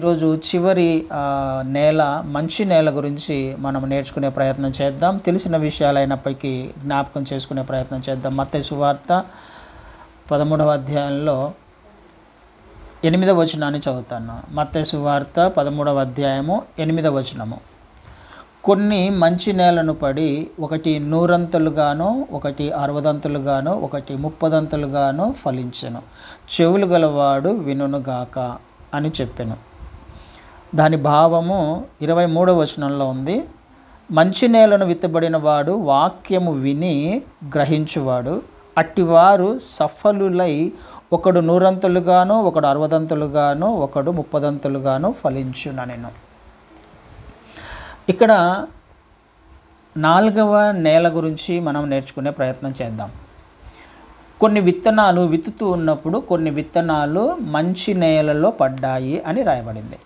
ఈరోజు చివరి నేల మంచి నేల గురించి మనం నేర్చుకునే ప్రయత్నం చేద్దాం. తెలిసిన విషయాలైనప్పటికీ జ్ఞాపకం చేసుకునే ప్రయత్నం చేద్దాం. మత్తయి సువార్త 13వ అధ్యాయంలో 8వ వచనాన్ని చదువుతాను. మత్తయి సువార్త 13వ అధ్యాయము 8వ వచనము. కొన్ని మంచి నేలను పడి ఒకటి 100 ఒకటి 60 ఒకటి 30 ఫలించెను. చెవులు గలవాడు వినుగాక అని చెప్పెను. దాని భావము 23వ వచనంలో ఉంది. మంచి నేలను విత్తబడిన వాడు వాక్యము విని గ్రహించువాడు. అట్టివారు సఫలులై ఒకడు 100 ఒకడు 60 ఒకడు 30 ఫలించుననెను. ఇక్కడ 4వ నేల గురించి మనం నేర్చుకునే ప్రయత్నం చేద్దాం. కొన్ని విత్తనాలు విత్తుతూ ఉన్నప్పుడు కొన్ని విత్తనాలు మంచి నేలలో పడ్డాయి అని రాయబడింది.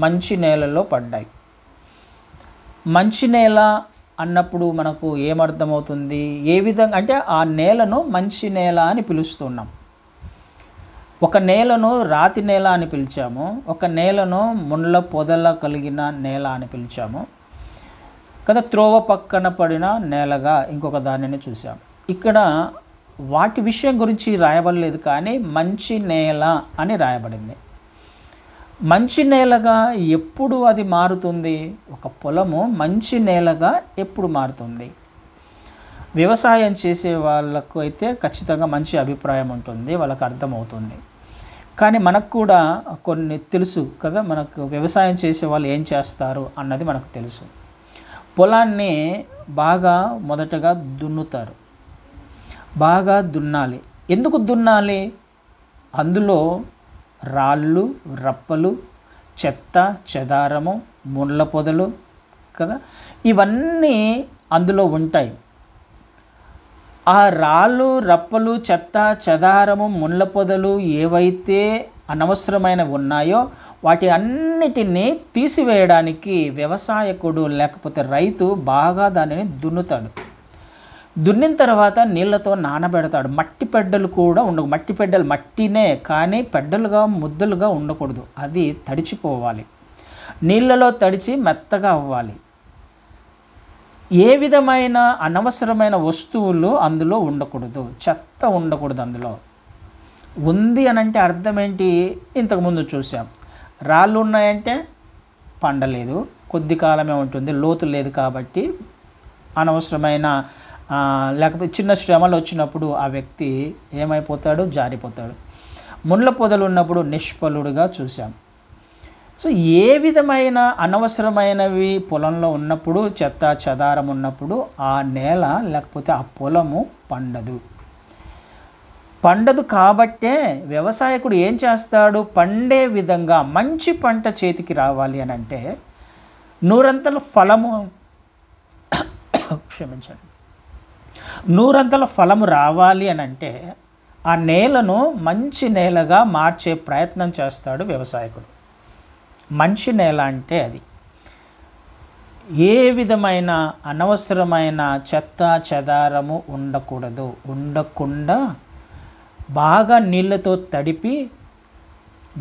మంచి నేలలో పడ్డాయి. మంచి నేల అన్నప్పుడు మనకు ఏమర్థమవుతుంది? ఏ విధంగా అంటే ఆ నేలను మంచి నేల అని పిలుస్తున్నాం. ఒక నేలను రాతి నేల అని పిలిచాము, ఒక నేలను ముండ్ల పొదల కలిగిన నేల అని పిలిచాము కదా. త్రోవ పక్కన పడిన నేలగా ఇంకొక దానిని చూసాం. ఇక్కడ వాటి విషయం గురించి రాయబడలేదు, కానీ మంచి నేల అని రాయబడింది. మంచి నేలగా ఎప్పుడు అది మారుతుంది? ఒక పొలము మంచి నేలగా ఎప్పుడు మారుతుంది? వ్యవసాయం చేసే వాళ్ళకు అయితే ఖచ్చితంగా మంచి అభిప్రాయం ఉంటుంది, వాళ్ళకు అర్థమవుతుంది. కానీ మనకు కూడా కొన్ని తెలుసు కదా, మనకు వ్యవసాయం చేసే వాళ్ళు ఏం చేస్తారు అన్నది మనకు తెలుసు. పొలాన్ని బాగా మొదటగా దున్నుతారు. బాగా దున్నాలి. ఎందుకు దున్నాలి? అందులో రాళ్ళు, రప్పలు, చెత్త, చెదారము, ముళ్ళ పొదలు కదా, ఇవన్నీ అందులో ఉంటాయి. ఆ రాళ్ళు, రప్పలు, చెత్త, చెదారము, ముళ్ళ పొదలు ఏవైతే అనవసరమైనవి ఉన్నాయో వాటి అన్నిటినీ తీసివేయడానికి వ్యవసాయకుడు లేకపోతే రైతు బాగా దానిని దున్నుతాడు. దున్నిన తర్వాత నీళ్ళతో నానబెడతాడు. మట్టి పెడ్డలు కూడా ఉండవు. మట్టి పెడ్డలు మట్టినే, కానీ పెడ్డలుగా ముద్దలుగా ఉండకూడదు. అది తడిచిపోవాలి. నీళ్ళలో తడిచి మెత్తగా అవ్వాలి. ఏ విధమైన అనవసరమైన వస్తువులు అందులో ఉండకూడదు. చెత్త ఉండకూడదు. అందులో ఉంది అని అంటే అర్థం ఏంటి? ఇంతకుముందు చూసాం. రాళ్ళు ఉన్నాయంటే పండలేదు, కొద్ది కాలమే ఉంటుంది, లోతు లేదు కాబట్టి అనవసరమైన లేకపోతే చిన్న శ్రమలు వచ్చినప్పుడు ఆ వ్యక్తి ఏమైపోతాడు? జారిపోతాడు. ముళ్ళ పొదలు ఉన్నప్పుడు నిష్ఫలుడుగా చూసాం. సో ఏ విధమైన అనవసరమైనవి పొలంలో ఉన్నప్పుడు, చెత్త చెదారం ఉన్నప్పుడు ఆ నేల లేకపోతే ఆ పొలము పండదు. పండదు కాబట్టే వ్యవసాయకుడు ఏం చేస్తాడు? పండే విధంగా మంచి పంట చేతికి రావాలి అని అంటే 100 ఫలము క్షమించండి 100 ఫలము రావాలి అని అంటే ఆ నేలను మంచి నేలగా మార్చే ప్రయత్నం చేస్తాడు వ్యవసాయకుడు. మంచి నేల అంటే అది ఏ విధమైన అనవసరమైన చెత్త చెదారము ఉండకూడదు. ఉండకుండా బాగా నీళ్ళతో తడిపి,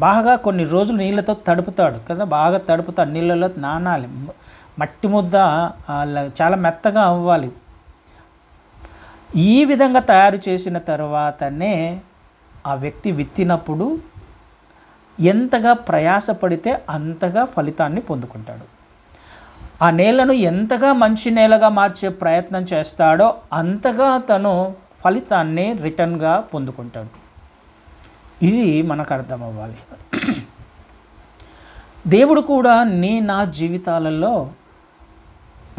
బాగా కొన్ని రోజులు నీళ్ళతో తడుపుతాడు కదా, బాగా తడుపుతాడు. నీళ్ళలో నానాలి. మట్టి ముద్ద చాలా మెత్తగా అవ్వాలి. ఈ విధంగా తయారు చేసిన తర్వాతనే ఆ వ్యక్తి విత్తినప్పుడు ఎంతగా ప్రయాసపడితే అంతగా ఫలితాన్ని పొందుకుంటాడు. ఆ నేలను ఎంతగా మంచి నేలగా మార్చే ప్రయత్నం చేస్తాడో అంతగా తను ఫలితాన్ని రిటర్న్గా పొందుకుంటాడు. ఇది మనకు అర్థం అవ్వాలి. దేవుడు కూడా నా జీవితాలలో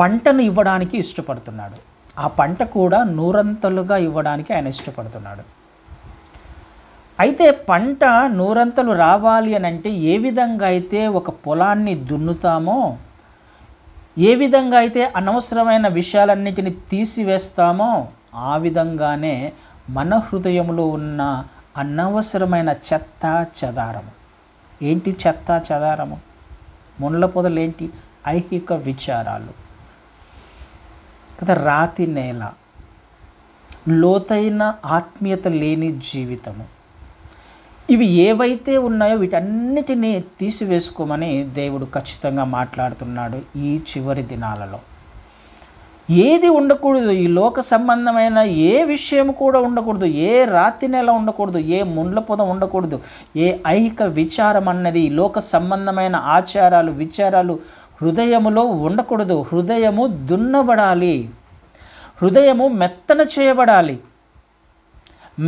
పంటను ఇవ్వడానికి ఇష్టపడుతున్నాడు. ఆ పంట కూడా 100 ఇవ్వడానికి ఆయన ఇష్టపడుతున్నాడు. అయితే పంట 100 రావాలి అని అంటే ఏ విధంగా అయితే ఒక పొలాన్ని దున్నుతామో, ఏ విధంగా అయితే అనవసరమైన విషయాలన్నిటిని తీసివేస్తామో ఆ విధంగానే మన హృదయంలో ఉన్న అనవసరమైన చెత్త చెదారము. ఏంటి చెత్త చెదారము? ముళ్ళ పొదలు ఏంటి? ఐహిక విచారాలు కదా, రాతి నేల, లోతైన ఆత్మీయత లేని జీవితము, ఇవి ఏవైతే ఉన్నాయో వీటన్నిటినీ తీసివేసుకోమని దేవుడు ఖచ్చితంగా మాట్లాడుతున్నాడు ఈ చివరి దినాలలో. ఏది ఉండకూడదు, ఈ లోక సంబంధమైన ఏ విషయం కూడా ఉండకూడదు, ఏ రాతి నెల ఉండకూడదు, ఏ ముండ్ల పొదం ఉండకూడదు, ఏ ఐహిక విచారం అన్నది, ఈ లోక సంబంధమైన ఆచారాలు విచారాలు హృదయములో ఉండకూడదు. హృదయము దున్నబడాలి, హృదయము మెత్తన చేయబడాలి.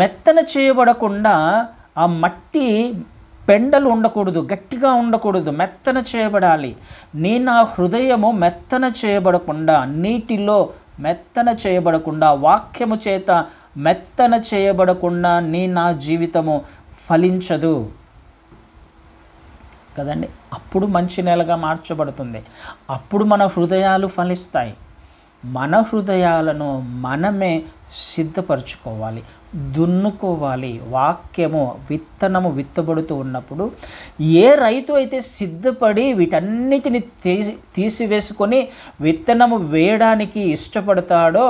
మెత్తన చేయబడకుండా ఆ మట్టి పెండలు ఉండకూడదు, గట్టిగా ఉండకూడదు, మెత్తన చేయబడాలి. నీ నా హృదయము మెత్తన చేయబడకుండా, నీటిలో మెత్తన చేయబడకుండా, వాక్యము చేత మెత్తన చేయబడకుండా నీ నా జీవితము ఫలించదు కదండి. అప్పుడు మంచి నెలగా మార్చబడుతుంది, అప్పుడు మన హృదయాలు ఫలిస్తాయి. మన హృదయాలను మనమే సిద్ధపరచుకోవాలి, దున్నుకోవాలి. వాక్యము విత్తనము విత్తబడుతూ ఉన్నప్పుడు ఏ రైతు అయితే సిద్ధపడి వీటన్నిటిని తీసివేసుకొని విత్తనము వేయడానికి ఇష్టపడతాడో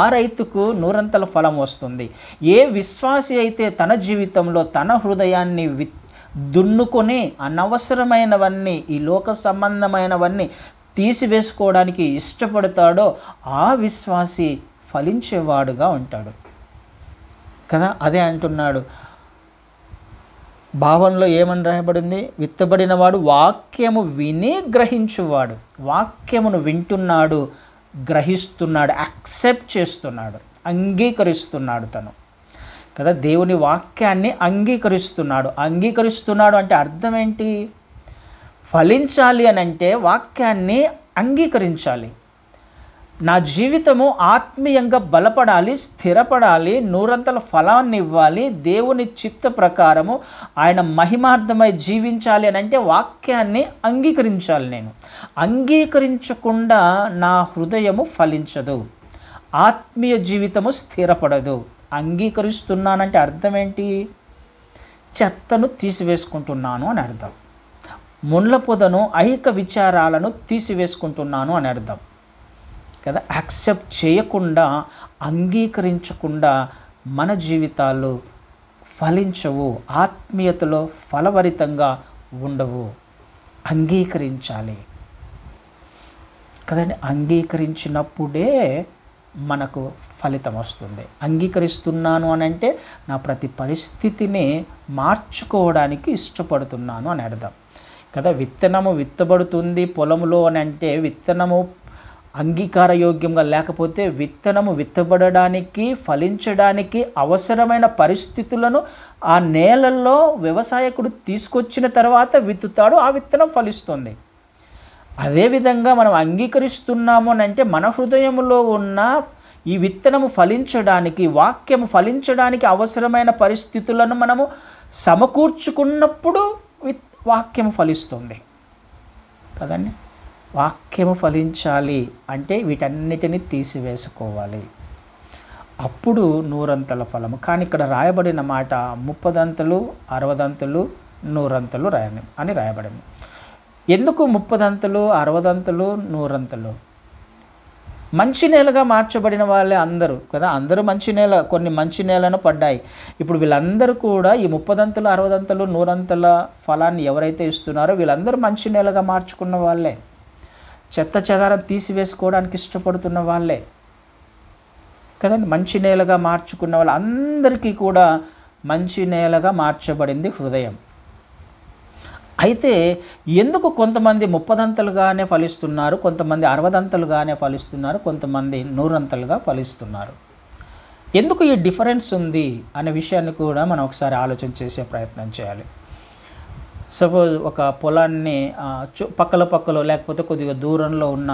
ఆ రైతుకు నూరంతల ఫలం వస్తుంది. ఏ విశ్వాసి అయితే తన జీవితంలో తన హృదయాన్ని దున్నుకొని అనవసరమైనవన్నీ, ఈ లోక సంబంధమైనవన్నీ తీసివేసుకోవడానికి ఇష్టపడతాడో ఆ విశ్వాసి ఫలించేవాడుగా ఉంటాడు కదా. అదే అంటున్నాడు భావంలో ఏమని రాయబడింది, విత్తబడిన వాడు వాక్యము విని గ్రహించువాడు. వాక్యమును వింటున్నాడు, గ్రహిస్తున్నాడు, యాక్సెప్ట్ చేస్తున్నాడు, అంగీకరిస్తున్నాడు తను కదా. దేవుని వాక్యాన్ని అంగీకరిస్తున్నాడు. అంగీకరిస్తున్నాడు అంటే అర్థం ఏంటి? ఫలించాలి అని అంటే వాక్యాన్ని అంగీకరించాలి. నా జీవితము ఆత్మీయంగా బలపడాలి, స్థిరపడాలి, నూరంతల ఫలాన్ని ఇవ్వాలి, దేవుని చిత్త ప్రకారము ఆయన మహిమార్థమై జీవించాలి అని అంటే వాక్యాన్ని అంగీకరించాలి. నేను అంగీకరించకుండా నా హృదయము ఫలించదు, ఆత్మీయ జీవితము స్థిరపడదు. అంగీకరిస్తున్నానంటే అర్థం ఏంటి? చెత్తను తీసివేసుకుంటున్నాను అని అర్థం. ముళ్ళ పొదను, ఐహిక విచారాలను తీసివేసుకుంటున్నాను అని అర్థం కదా. యాక్సెప్ట్ చేయకుండా, అంగీకరించకుండా మన జీవితాలు ఫలించవు, ఆత్మీయతలో ఫలభరితంగా ఉండవు. అంగీకరించాలి కదండి. అంగీకరించినప్పుడే మనకు ఫలితం వస్తుంది. అంగీకరిస్తున్నాను అని అంటే నా ప్రతి పరిస్థితిని మార్చుకోవడానికి ఇష్టపడుతున్నాను అని అర్థం కదా. విత్తనము విత్తబడుతుంది పొలంలో అని అంటే విత్తనము అంగీకారయోగ్యంగా లేకపోతే విత్తనము విత్తబడడానికి, ఫలించడానికి అవసరమైన పరిస్థితులను ఆ నేలల్లో వ్యవసాయకుడు తీసుకొచ్చిన తర్వాత విత్తుతాడు, ఆ విత్తనం ఫలిస్తుంది. అదేవిధంగా మనం అంగీకరిస్తున్నాము అని అంటే మన హృదయంలో ఉన్న ఈ విత్తనము ఫలించడానికి, వాక్యము ఫలించడానికి అవసరమైన పరిస్థితులను మనము సమకూర్చుకున్నప్పుడు వాక్యము ఫలిస్తుంది కదండి. వాక్యము ఫలించాలి అంటే వీటన్నిటిని తీసివేసుకోవాలి, అప్పుడు నూరంతల ఫలము. కానీ ఇక్కడ రాయబడిన మాట 30 60 100 అని రాయబడింది. ఎందుకు 30 60 100? మంచి నేలగా మార్చబడిన వాళ్ళే అందరూ కదా. అందరూ మంచి నేల, కొన్ని మంచి నేలను పడ్డాయి. ఇప్పుడు వీళ్ళందరూ కూడా ఈ 30 60 100 ఫలాన్ని ఎవరైతే ఇస్తున్నారో వీళ్ళందరూ మంచి నేలగా మార్చుకున్న వాళ్ళే, చెత్త చెదారం తీసివేసుకోవడానికి ఇష్టపడుతున్న వాళ్ళే కదండి. మంచి నేలగా మార్చుకున్న వాళ్ళందరికీ కూడా మంచి నేలగా మార్చబడింది హృదయం. అయితే ఎందుకు కొంతమంది 30 ఫలిస్తున్నారు, కొంతమంది 60 ఫలిస్తున్నారు, కొంతమంది 100 ఫలిస్తున్నారు? ఎందుకు ఈ డిఫరెన్స్ ఉంది అనే విషయాన్ని కూడా మనం ఒకసారి ఆలోచన చేసే ప్రయత్నం చేయాలి. సపోజ్ ఒక పొలాన్ని పక్కలో లేకపోతే కొద్దిగా దూరంలో ఉన్న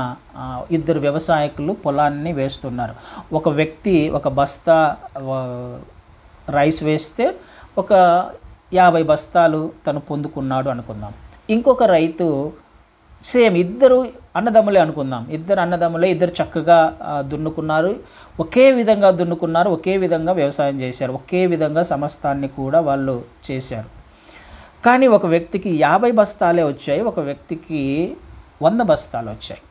ఇద్దరు వ్యవసాయకులు పొలాన్ని వేస్తున్నారు. ఒక వ్యక్తి ఒక బస్తా రైస్ వేస్తే ఒక 50 బస్తాలు తను పొందుకున్నాడు అనుకుందాం. ఇంకొక రైతు సేమ్, ఇద్దరు అన్నదమ్ములే అనుకుందాం, ఇద్దరు చక్కగా దున్నుకున్నారు, ఒకే విధంగా దున్నుకున్నారు, ఒకే విధంగా వ్యవసాయం చేశారు, ఒకే విధంగా సమస్తాన్ని కూడా వాళ్ళు చేశారు. కానీ ఒక వ్యక్తికి 50 బస్తాలే వచ్చాయి, ఒక వ్యక్తికి 100 బస్తాలు వచ్చాయి.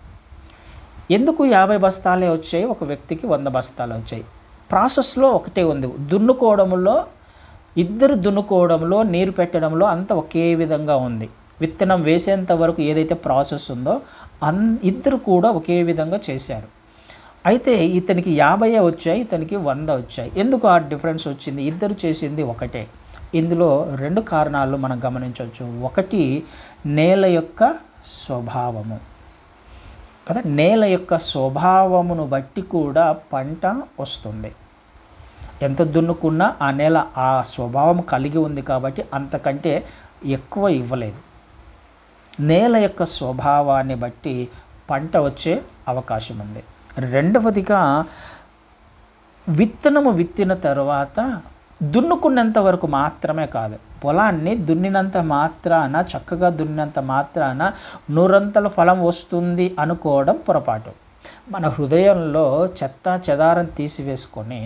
ఎందుకు 50 బస్తాలే వచ్చాయి, ఒక వ్యక్తికి 100 బస్తాలు వచ్చాయి? ప్రాసెస్లో ఒకటే ఉంది. దున్నుకోవడంలో ఇద్దరు దున్నుకోవడంలో, నీరు పెట్టడంలో అంత ఒకే విధంగా ఉంది. విత్తనం వేసేంత వరకు ఏదైతే ప్రాసెస్ ఉందో ఇద్దరు కూడా ఒకే విధంగా చేశారు. అయితే ఇతనికి 50 వచ్చాయి, ఇతనికి 100 వచ్చాయి. ఎందుకు ఆ డిఫరెన్స్ వచ్చింది? ఇద్దరు చేసింది ఒకటే. ఇందులో 2 కారణాలు మనం గమనించవచ్చు. ఒకటి నేల యొక్క స్వభావము కదా. నేల యొక్క స్వభావమును బట్టి కూడా పంట వస్తుంది. ఎంత దున్నుకున్నా ఆ నేల ఆ స్వభావం కలిగి ఉంది కాబట్టి అంతకంటే ఎక్కువ ఇవ్వలేదు. నేల యొక్క స్వభావాన్ని బట్టి పంట వచ్చే అవకాశం ఉంది. రెండవదిగా విత్తనము విత్తిన తర్వాత దున్నుకున్నంత వరకు మాత్రమే కాదు, పొలాన్ని దున్నినంత మాత్రాన, చక్కగా దున్నినంత మాత్రాన నూరంతల ఫలం వస్తుంది అనుకోవడం పొరపాటు. మన హృదయంలో చెత్త చెదారం తీసివేసుకొని,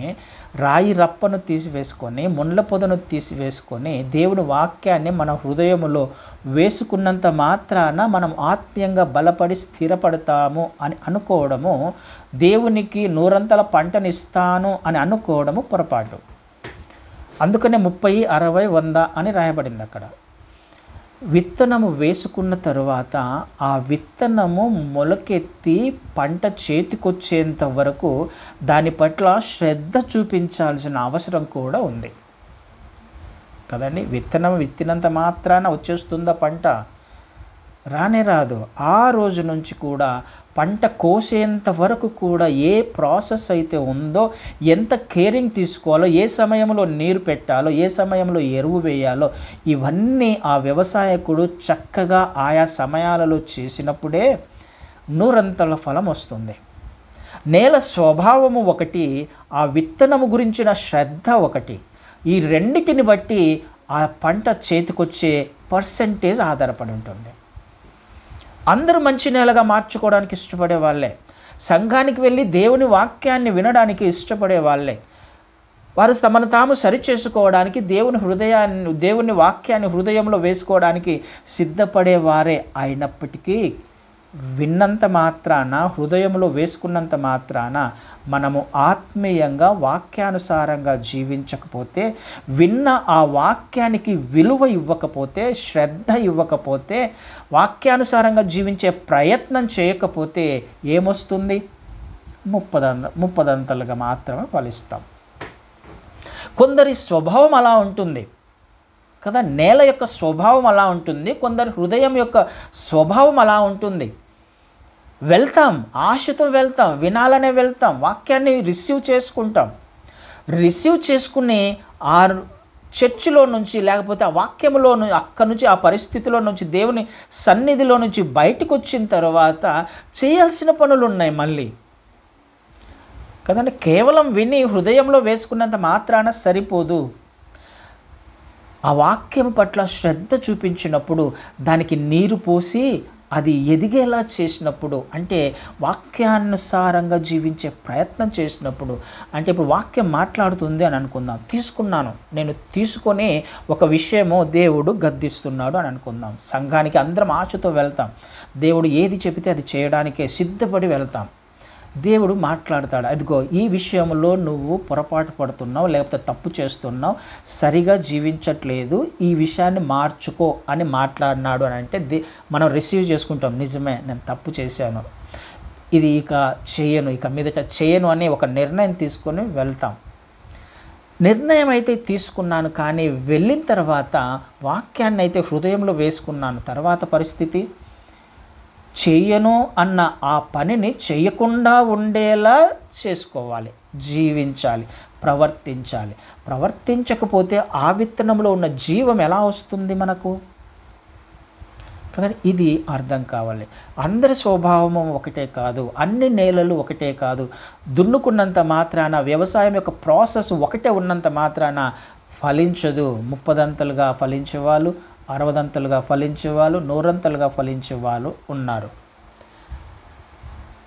రాయి రప్పను తీసివేసుకొని, ముండ్ల పొదను తీసివేసుకొని దేవుని వాక్యాన్ని మన హృదయములో వేసుకున్నంత మాత్రాన మనం ఆత్మీయంగా బలపడి స్థిరపడతాము అని అనుకోవడము, దేవునికి నూరంతల పంటనిస్తాను అని అనుకోవడము పొరపాటు. అందుకనే 30, 60, 100 అని రాయబడింది అక్కడ. విత్తనము వేసుకున్న తరువాత ఆ విత్తనము మొలకెత్తి పంట చేతికొచ్చేంత వరకు దాని పట్ల శ్రద్ధ చూపించాల్సిన అవసరం కూడా ఉంది కదండి. విత్తనం విత్తినంత మాత్రాన వచ్చేస్తుందా పంట? రానే రాదు. ఆ రోజు నుంచి కూడా పంట కోసేంత వరకు కూడా ఏ ప్రాసెస్ అయితే ఉందో, ఎంత కేరింగ్ తీసుకోవాలో, ఏ సమయంలో నీరు పెట్టాలో, ఏ సమయంలో ఎరువు వేయాలో, ఇవన్నీ ఆ వ్యవసాయకుడు చక్కగా ఆయా సమయాలలో చేసినప్పుడే నూరంతల ఫలం వస్తుంది. నేల స్వభావము ఒకటి, ఆ విత్తనము గురించిన శ్రద్ధ ఒకటి. ఈ రెండిటిని బట్టి ఆ పంట చేతికొచ్చే పర్సెంటేజ్ ఆధారపడి ఉంటుంది. అందరూ మంచి నేలగా మార్చుకోవడానికి ఇష్టపడే వాళ్ళే, సంఘానికి వెళ్ళి దేవుని వాక్యాన్ని వినడానికి ఇష్టపడే వాళ్ళే, వారు తమను తాము సరిచేసుకోవడానికి దేవుని వాక్యాన్ని హృదయంలో వేసుకోవడానికి సిద్ధపడేవారే అయినప్పటికీ విన్నంత మాత్రాన, హృదయంలో వేసుకున్నంత మాత్రాన మనము ఆత్మీయంగా వాక్యానుసారంగా జీవించకపోతే, విన్న ఆ వాక్యానికి విలువ ఇవ్వకపోతే, శ్రద్ధ ఇవ్వకపోతే, వాక్యానుసారంగా జీవించే ప్రయత్నం చేయకపోతే ఏమొస్తుంది? ముప్పదంతలుగా మాత్రమే ఫలిస్తాం. కొందరి స్వభావం అలా ఉంటుంది కదా, నేల యొక్క స్వభావం అలా ఉంటుంది, కొందరి హృదయం యొక్క స్వభావం అలా ఉంటుంది. వెళ్తాం, ఆశతో వెళ్తాం, వినాలనే వెళ్తాం, వాక్యాన్ని రిసీవ్ చేసుకుంటాం. రిసీవ్ చేసుకుని ఆ చర్చిలో నుంచి, లేకపోతే ఆ వాక్యంలో నుంచి, అక్కడి నుంచి, ఆ పరిస్థితిలో నుంచి, దేవుని సన్నిధిలో నుంచి బయటకు వచ్చిన తర్వాత చేయాల్సిన పనులు ఉన్నాయి మళ్ళీ కదండి. కేవలం విని హృదయంలో వేసుకున్నంత మాత్రాన సరిపోదు. ఆ వాక్యం పట్ల శ్రద్ధ చూపించినప్పుడు, దానికి నీరు పోసి అది ఎదిగేలా చేసినప్పుడు, అంటే వాక్యానుసారంగా జీవించే ప్రయత్నం చేసినప్పుడు, అంటే ఇప్పుడు వాక్యం మాట్లాడుతుంది అని అనుకుందాం, నేను తీసుకొని ఒక విషయము దేవుడు గద్దిస్తున్నాడు అని అనుకుందాం. సంఘానికి అందరం ఆశతో వెళ్తాం, దేవుడు ఏది చెబితే అది చేయడానికే సిద్ధపడి వెళ్తాం. దేవుడు మాట్లాడతాడు, అదిగో ఈ విషయంలో నువ్వు పొరపాటు పడుతున్నావు, లేకపోతే తప్పు చేస్తున్నావు, సరిగా జీవించట్లేదు, ఈ విషయాన్ని మార్చుకో అని మాట్లాడినాడు అని అంటే మనం రిసీవ్ చేసుకుంటాం. నిజమే, నేను తప్పు చేశాను, ఇది ఇక మీదట చేయను అని ఒక నిర్ణయం తీసుకొని వెళ్తాం. నిర్ణయం అయితే తీసుకున్నాను, కానీ వెళ్ళిన తర్వాత వాక్యాన్ని అయితే హృదయంలో వేసుకున్నాను. తర్వాత పరిస్థితి, చెయ్యను అన్న ఆ పనిని చేయకుండా ఉండేలా చేసుకోవాలి, జీవించాలి, ప్రవర్తించాలి. ప్రవర్తించకపోతే ఆ విత్తనంలో ఉన్న జీవం ఎలా వస్తుంది మనకు కదా. ఇది అర్థం కావాలి. అందరి స్వభావము ఒకటే కాదు, అన్ని నేలలు ఒకటే కాదు. దున్నుకున్నంత మాత్రాన, వ్యవసాయం యొక్క ప్రాసెస్ ఒకటే ఉన్నంత మాత్రాన ఫలించదు. 30 ఫలించేవాళ్ళు, 60 ఫలించేవాళ్ళు, 100 ఫలించేవాళ్ళు ఉన్నారు.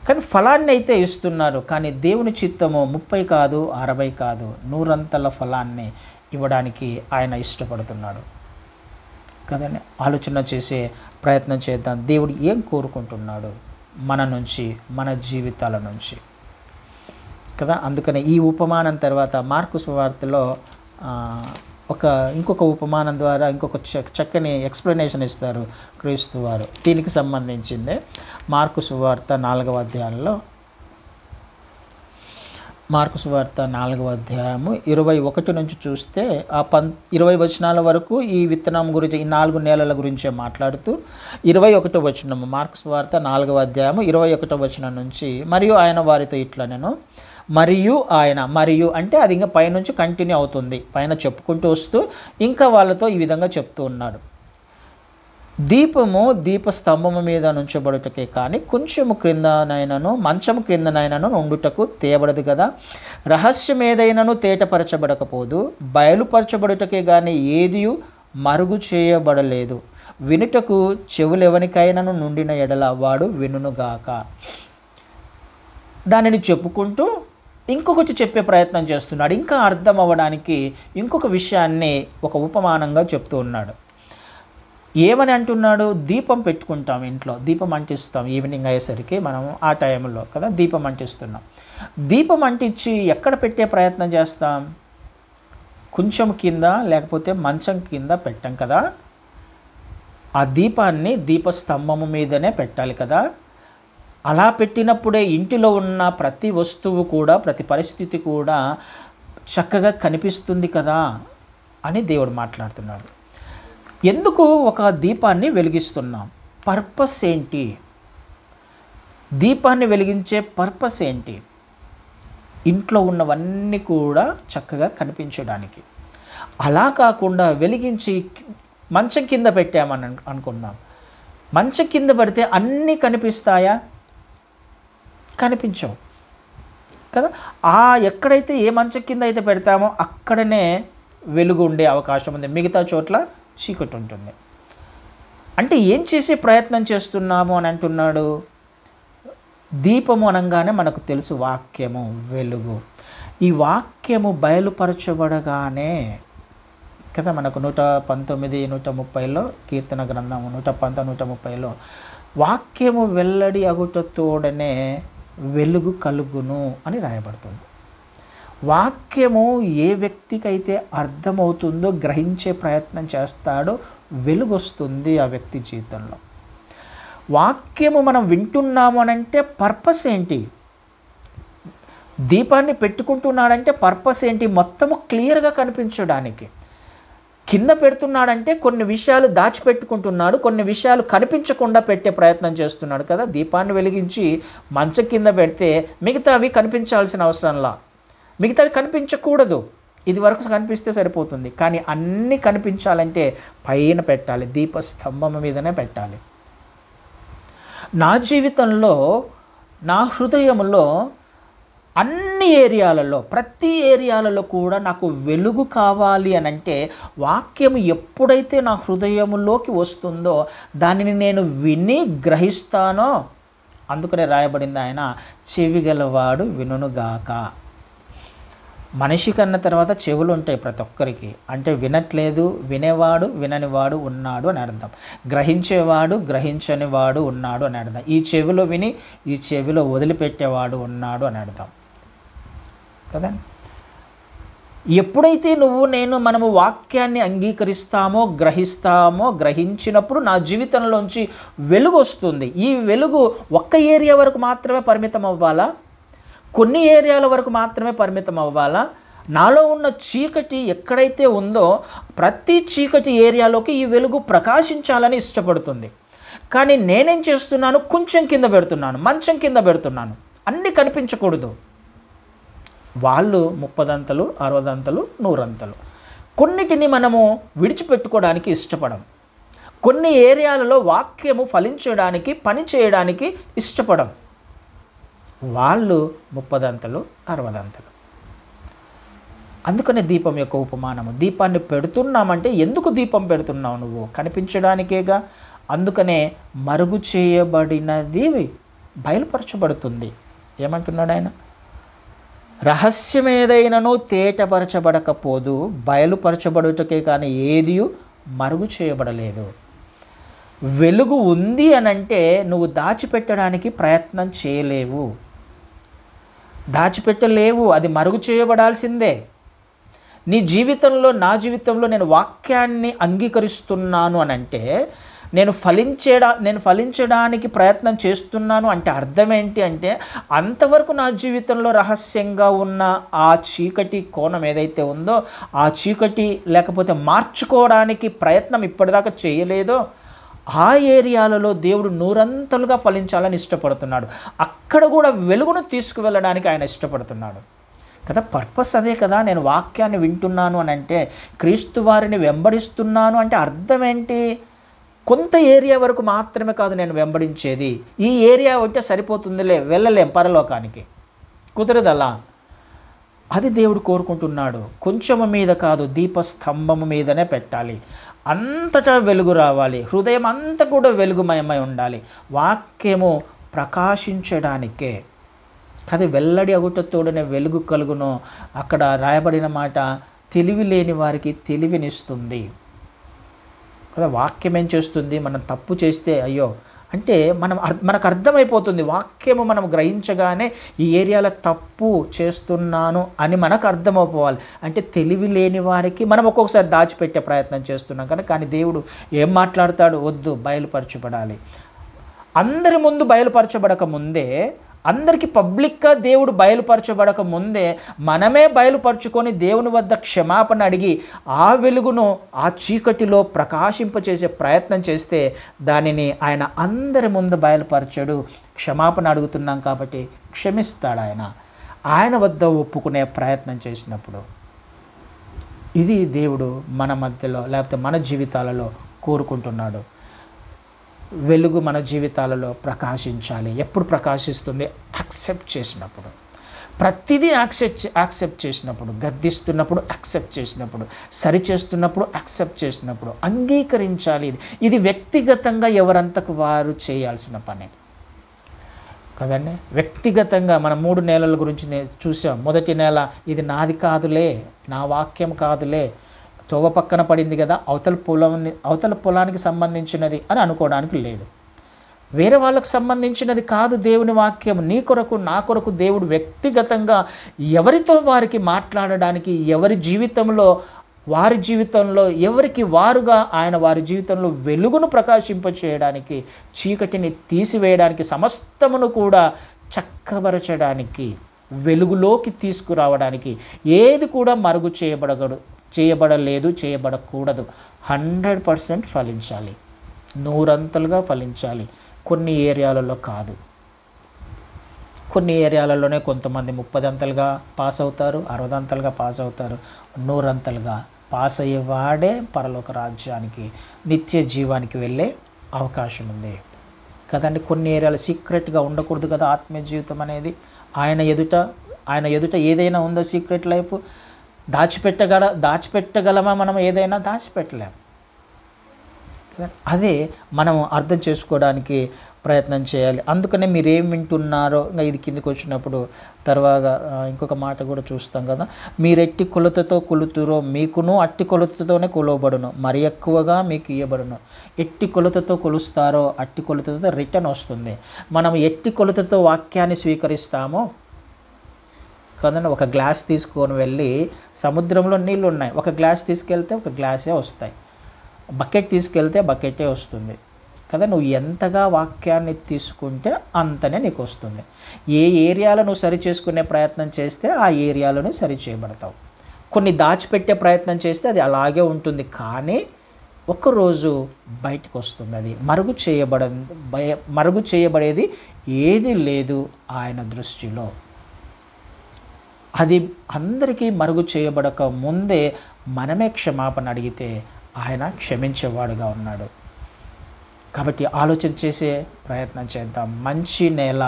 కానీ ఫలాన్ని అయితే ఇస్తున్నారు, కానీ దేవుని చిత్తము 30 కాదు, 60 కాదు, 100 ఫలాన్ని ఇవ్వడానికి ఆయన ఇష్టపడుతున్నాడు కదండి. ఆలోచన చేసే ప్రయత్నం చేద్దాం. దేవుడు ఏం కోరుకుంటున్నాడు మన నుంచి, మన జీవితాల నుంచి కదా. అందుకనే ఈ ఉపమానం తర్వాత మార్కు సువార్తలో ఇంకొక ఉపమానం ద్వారా ఇంకొక చక్కని ఎక్స్ప్లెనేషన్ ఇస్తారు క్రీస్తు వారు. దీనికి సంబంధించిందే మార్కు సువార్త 4వ అధ్యాయంలో, మార్కు సువార్త 4వ అధ్యాయము 21 నుంచి చూస్తే 20 వచనాల వరకు ఈ విత్తనం గురించి, ఈ 4 నేలల గురించే మాట్లాడుతూ 21వ వచనము, మార్కు సువార్త 4వ అధ్యాయము 21వ వచనం నుంచి, మరియు ఆయన వారితో ఇట్లా నేను మరియు అంటే అది ఇంకా పైనుంచి కంటిన్యూ అవుతుంది, పైన చెప్పుకుంటూ వస్తూ ఇంకా వాళ్ళతో ఈ విధంగా చెప్తూ ఉన్నాడు. దీపము దీపస్తంభము మీద నుంచబడుటకే కానీ కొంచెము క్రిందనైనను మంచము క్రిందనైనను ఉండుటకు తేబడదు కదా. రహస్యం ఏదైనాను తేటపరచబడకపోదు, బయలుపరచబడుటకే కానీ ఏదియు మరుగు చేయబడలేదు. వినుటకు చెవులెవనికైనను నుండిన ఎడల వాడు వినుగాక. దానిని చెప్పుకుంటూ ఇంకొకటి చెప్పే ప్రయత్నం చేస్తున్నాడు. ఇంకా అర్థం అవ్వడానికి ఇంకొక విషయాన్ని ఒక ఉపమానంగా చెప్తూ ఉన్నాడు. ఏమని అంటున్నాడు? దీపం పెట్టుకుంటాం, ఇంట్లో దీపం అంటిస్తాం. ఈవినింగ్ అయ్యేసరికి మనం ఆ టైంలో కదా దీపం అంటిస్తున్నాం. దీపం అంటించి ఎక్కడ పెట్టే ప్రయత్నం చేస్తాం? కొంచెం కింద లేకపోతే మంచం కింద పెట్టాం కదా. ఆ దీపాన్ని దీపస్తంభము మీదనే పెట్టాలి కదా. అలా పెట్టినప్పుడే ఇంటిలో ఉన్న ప్రతి వస్తువు కూడా, ప్రతి పరిస్థితి కూడా చక్కగా కనిపిస్తుంది కదా అని దేవుడు మాట్లాడుతున్నాడు. ఎందుకు ఒక దీపాన్ని వెలిగిస్తున్నాం? పర్పస్ ఏంటి? దీపాన్ని వెలిగించే పర్పస్ ఏంటి? ఇంట్లో ఉన్నవన్నీ కూడా చక్కగా కనిపించడానికి. అలా కాకుండా వెలిగించి మంచం కింద పెట్టామని అనుకున్నాం. మంచం కింద పడితే అన్నీ కనిపిస్తాయా? కనిపించవు కదా. ఎక్కడైతే ఏ మంచం కింద అయితే పెడతామో అక్కడనే వెలుగు ఉండే అవకాశం ఉంది, మిగతా చోట్ల చీకటి ఉంటుంది. అంటే ఏం చేసే ప్రయత్నం చేస్తున్నాము అని అంటున్నాడు? దీపము అనగానే మనకు తెలుసు వాక్యము, వెలుగు. ఈ వాక్యము బయలుపరచబడగానే కదా మనకు 119, 130లో కీర్తన గ్రంథము 119, 130లో వాక్యము వెల్లడి అగుటతోడనే వెలుగు కలుగును అని రాయబడుతుంది. వాక్యము ఏ వ్యక్తికైతే అర్థమవుతుందో, గ్రహించే ప్రయత్నం చేస్తాడో వెలుగు వస్తుంది ఆ వ్యక్తి జీవితంలో. వాక్యము మనం వింటున్నాము అనంటే పర్పస్ ఏంటి? దీపాన్ని పెట్టుకుంటున్నాడంటే పర్పస్ ఏంటి? మొత్తము క్లియర్గా కనిపించడానికి. కింద పెడుతున్నాడంటే కొన్ని విషయాలు దాచిపెట్టుకుంటున్నాడు, కొన్ని విషయాలు కనిపించకుండా పెట్టే ప్రయత్నం చేస్తున్నాడు కదా. దీపాన్ని వెలిగించి మంచం కింద పెడితే మిగతావి కనిపించాల్సిన అవసరంలా, మిగతావి కనిపించకూడదు. ఇది వరకు కనిపిస్తే సరిపోతుంది, కానీ అన్నీ కనిపించాలంటే పైన పెట్టాలి, దీపస్తంభం మీదనే పెట్టాలి. నా జీవితంలో, నా హృదయంలో అన్ని ఏరియాలలో, ప్రతి ఏరియాలలో కూడా నాకు వెలుగు కావాలి అని అంటే వాక్యం ఎప్పుడైతే నా హృదయంలోకి వస్తుందో దానిని నేను విని గ్రహిస్తానో, అందుకనే రాయబడింది ఆయన చెవిగలవాడు వినుగాక. మనిషి కన్న తర్వాత చెవులు ఉంటాయి ప్రతి ఒక్కరికి. అంటే వినట్లేదు, వినేవాడు, విననివాడు ఉన్నాడు అని అర్థం. గ్రహించేవాడు, గ్రహించని వాడు ఉన్నాడు అని అర్థం. ఈ చెవిలో విని ఈ చెవిలో వదిలిపెట్టేవాడు ఉన్నాడు అని అర్థం కదా. ఎప్పుడైతే మనము వాక్యాన్ని అంగీకరిస్తామో, గ్రహిస్తామో, గ్రహించినప్పుడు నా జీవితంలోంచి వెలుగు వస్తుంది. ఈ వెలుగు ఒక్క ఏరియా వరకు మాత్రమే పరిమితం అవ్వాలా? కొన్ని ఏరియాల వరకు మాత్రమే పరిమితం అవ్వాలా? నాలో ఉన్న చీకటి ఎక్కడైతే ఉందో ప్రతి చీకటి ఏరియాలోకి ఈ వెలుగు ప్రకాశించాలని ఇష్టపడుతుంది. కానీ నేనేం చేస్తున్నాను? కొంచెం కింద పెడుతున్నాను, మంచం కింద పెడుతున్నాను. అన్నీ కనిపించకూడదు. వాళ్ళు 30 అంతలు, 60 అంతలు, 100 అంతలు. కొన్నిటిని మనము విడిచిపెట్టుకోవడానికి ఇష్టపడం. కొన్ని ఏరియాలలో వాక్యము ఫలించడానికి, పని చేయడానికి ఇష్టపడం. వాళ్ళు 30 అంతలు, 60 అంతలు. అందుకనే దీపం యొక్క ఉపమానము. దీపాన్ని పెడుతున్నామంటే ఎందుకు దీపం పెడుతున్నావు? నువ్వు కనిపించడానికేగా. అందుకనే మరుగు చేయబడినది బయలుపరచబడుతుంది. ఏమంటున్నాడు ఆయన? రహస్యం ఏదైనానో తేటపరచబడకపోదు, బయలుపరచబడుటకే కానీ ఏది మరుగు చేయబడలేదు. వెలుగు ఉంది అనంటే నువ్వు దాచిపెట్టడానికి ప్రయత్నం చేయలేవు, దాచిపెట్టలేవు. అది మరుగు చేయబడాల్సిందే. నీ జీవితంలో, నా జీవితంలో నేను వాక్యాన్ని అంగీకరిస్తున్నాను అని అంటే, నేను ఫలించడానికి ప్రయత్నం చేస్తున్నాను అంటే అర్థం ఏంటి అంటే, అంతవరకు నా జీవితంలో రహస్యంగా ఉన్న ఆ చీకటి కోణం ఏదైతే ఉందో, ఆ చీకటి లేకపోతే మార్చుకోవడానికి ప్రయత్నం ఇప్పటిదాకా చేయలేదో, ఆ ఏరియాలలో దేవుడు నూరంతలుగా ఫలించాలని ఇష్టపడుతున్నాడు. అక్కడ కూడా వెలుగును తీసుకువెళ్ళడానికి ఆయన ఇష్టపడుతున్నాడు కదా. పర్పస్ అదే కదా. నేను వాక్యాన్ని వింటున్నాను అని అంటే, క్రీస్తు వారిని వెంబడిస్తున్నాను అంటే అర్థం ఏంటి? కొంత ఏరియా వరకు మాత్రమే కాదు నేను వెంబడించేది. ఈ ఏరియా ఉంటే సరిపోతుందిలే, వెళ్ళలేం పరలోకానికి, కుదరదు అలా. అది దేవుడు కోరుకుంటున్నాడు. కొంచెము మీద కాదు, దీపస్తంభము మీదనే పెట్టాలి. అంతటా వెలుగు రావాలి, హృదయం అంతా కూడా వెలుగుమయమై ఉండాలి. వాక్యము ప్రకాశించడానికే కదా. వెల్లడి అగుటతోడనే వెలుగు కలుగును. అక్కడ రాయబడిన మాట, తెలివి లేని వారికి తెలివినిస్తుంది కదా. వాక్యం ఏం చేస్తుంది? మనం తప్పు చేస్తే అయ్యో అంటే మనకు అర్థమైపోతుంది. వాక్యము మనం గ్రహించగానే ఈ ఏరియాలో తప్పు చేస్తున్నాను అని మనకు అర్థమైపోవాలి. అంటే తెలివి లేని వారికి మనం ఒక్కొక్కసారి దాచిపెట్టే ప్రయత్నం చేస్తున్నాం కదా. కానీ దేవుడు ఏం మాట్లాడతాడు? వద్దు, బయలుపరచబడాలి. అందరి ముందు బయలుపరచబడక ముందే, అందరికీ పబ్లిక్గా దేవుడు బయలుపరచబడక ముందే మనమే బయలుపరుచుకొని దేవుని వద్ద క్షమాపణ అడిగి ఆ వెలుగును ఆ చీకటిలో ప్రకాశింపచేసే ప్రయత్నం చేస్తే దానిని ఆయన అందరి ముందు బయలుపరచడు. క్షమాపణ అడుగుతున్నాం కాబట్టి క్షమిస్తాడు ఆయన వద్ద ఒప్పుకునే ప్రయత్నం చేసినప్పుడు. ఇది దేవుడు మన మధ్యలో లేకపోతే మన జీవితాలలో కోరుకుంటున్నాడు. వెలుగు మన జీవితాలలో ప్రకాశించాలి. ఎప్పుడు ప్రకాశిస్తుంది? యాక్సెప్ట్ చేసినప్పుడు. ప్రతిదీ యాక్సెప్ట్ చేసినప్పుడు, గద్దిస్తున్నప్పుడు యాక్సెప్ట్ చేసినప్పుడు, సరిచేస్తున్నప్పుడు యాక్సెప్ట్ చేసినప్పుడు, అంగీకరించాలి. ఇది వ్యక్తిగతంగా ఎవరంతకు వారు చేయాల్సిన పని కదండి. వ్యక్తిగతంగా మనం 3 నేలల గురించి చూసాం. మొదటి నేల, ఇది నాది కాదులే, నా వాక్యం కాదులే, తోవ పక్కన పడింది కదా, అవతల పొలానికి సంబంధించినది అని అనుకోవడానికి లేదు. వేరే వాళ్ళకు సంబంధించినది కాదు దేవుని వాక్యం. నీ కొరకు, నా కొరకు దేవుడు వ్యక్తిగతంగా ఎవరితో వారికి మాట్లాడడానికి, వారి జీవితంలో ఎవరికి వారుగా ఆయన వారి జీవితంలో వెలుగును ప్రకాశింపచేయడానికి, చీకటిని తీసివేయడానికి, సమస్తమును కూడా చక్కబరచడానికి, వెలుగులోకి తీసుకురావడానికి ఏది కూడా మరుగు చేయబడలేదు, చేయబడకూడదు. 100% ఫలించాలి, 100 ఫలించాలి. కొన్ని ఏరియాలలో కాదు. కొన్ని ఏరియాలలోనే కొంతమంది 30 పాస్ అవుతారు, 60 పాస్ అవుతారు. 100 పాస్ అయ్యేవాడే పరలోక రాజ్యానికి, నిత్య జీవానికి వెళ్ళే అవకాశం ఉంది కదండి. కొన్ని ఏరియాలు సీక్రెట్గా ఉండకూడదు కదా. ఆత్మీయ జీవితం అనేది ఆయన ఎదుట ఏదైనా ఉందో సీక్రెట్ లైఫ్ దాచిపెట్టగలమా? మనం ఏదైనా దాచిపెట్టలేం. అదే మనం అర్థం చేసుకోవడానికి ప్రయత్నం చేయాలి. అందుకనే మీరేం వింటున్నారో ఇది కిందికి వచ్చినప్పుడు తర్వాత ఇంకొక మాట కూడా చూస్తాం కదా. మీరెట్టి కొలతతో కొలుతురో మీకును అట్టి కొలతతోనే కొలవబడును, మరి ఎక్కువగా మీకు ఇవ్వబడును. ఎట్టి కొలతతో కొలుస్తారో అట్టి కొలతతో రిటర్న్ వస్తుంది. మనం ఎట్టి కొలతతో వాక్యాన్ని స్వీకరిస్తామో కదండి. ఒక గ్లాస్ తీసుకొని వెళ్ళి, సముద్రంలో నీళ్ళు ఉన్నాయి, ఒక గ్లాస్ తీసుకెళ్తే ఒక గ్లాసే వస్తాయి, బకెట్ తీసుకెళ్తే బకెటే వస్తుంది కదా. నువ్వు ఎంతగా వాక్యాన్ని తీసుకుంటే అంతనే నీకు వస్తుంది. ఏ ఏరియాలో నువ్వు సరి చేసుకునే ప్రయత్నం చేస్తే ఆ ఏరియాలోనే సరి చేయబడతావు. కొన్ని దాచిపెట్టే ప్రయత్నం చేస్తే అది అలాగే ఉంటుంది, కానీ ఒకరోజు బయటకు వస్తుంది. అది మరుగు చేయబడేది ఏది లేదు ఆయన దృష్టిలో. అది అందరికీ మరుగు చేయబడక ముందే మనమే క్షమాపణ అడిగితే ఆయన క్షమించేవాడుగా ఉన్నాడు. కాబట్టి ఆలోచన చేసే ప్రయత్నం చేద్దాం. మంచి నేల,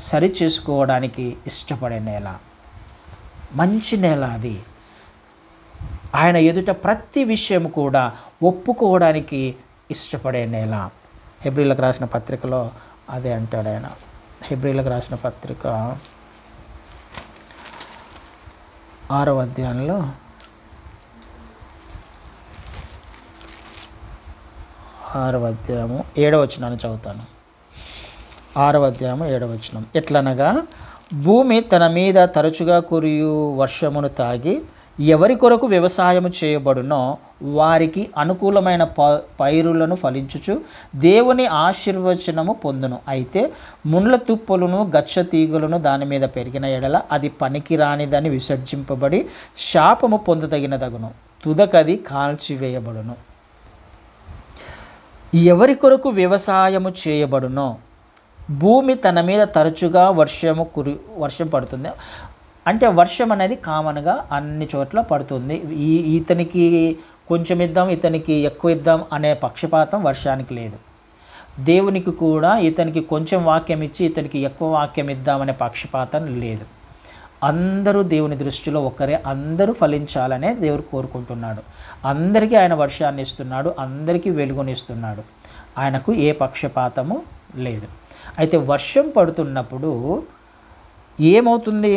సరి చేసుకోవడానికి ఇష్టపడే నేల, మంచి నేల అది. ఆయన ఎదుట ప్రతి విషయం కూడా ఒప్పుకోవడానికి ఇష్టపడే నేల. హెబ్రీలకు రాసిన పత్రికలో అదే అంటాడు ఆయన. హెబ్రీలకు రాసిన పత్రిక 6వ అధ్యాయంలో 6వ అధ్యాయము 7వ వచనాన్ని చదువుతాను. 6వ అధ్యాయము 7వ వచనం. ఎట్లనగా భూమి తన మీద తరచుగా కురియు వర్షమును తాగి ఎవరి కొరకు వ్యవసాయము చేయబడునో వారికి అనుకూలమైన పైరులను ఫలించుచు దేవుని ఆశీర్వచనము పొందును. అయితే ముండ్ల తుప్పలను గచ్చ తీగలను దాని మీద పెరిగిన ఎడల అది పనికిరానిదని విసర్జింపబడి శాపము పొందదగినదగును, తుదకది కాల్చివేయబడును. ఎవరి కొరకు వ్యవసాయము చేయబడునో భూమి తన మీద తరచుగా వర్షం పడుతుంది. అంటే వర్షం అనేది కామన్గా అన్ని చోట్ల పడుతుంది. ఇతనికి కొంచెం ఇద్దాం, ఇతనికి ఎక్కువ ఇద్దాం అనే పక్షపాతం వర్షానికి లేదు. దేవునికి కూడా ఇతనికి కొంచెం వాక్యం ఇచ్చి ఇతనికి ఎక్కువ వాక్యం ఇద్దామనే పక్షపాతం లేదు. అందరూ దేవుని దృష్టిలో ఒకరే, అందరూ ఫలించాలనే దేవుడు కోరుకుంటున్నాడు. అందరికీ ఆయన వర్షాన్ని ఇస్తున్నాడు, అందరికీ వెలుగునిస్తున్నాడు. ఆయనకు ఏ పక్షపాతము లేదు. అయితే వర్షం పడుతున్నప్పుడు ఏమవుతుంది?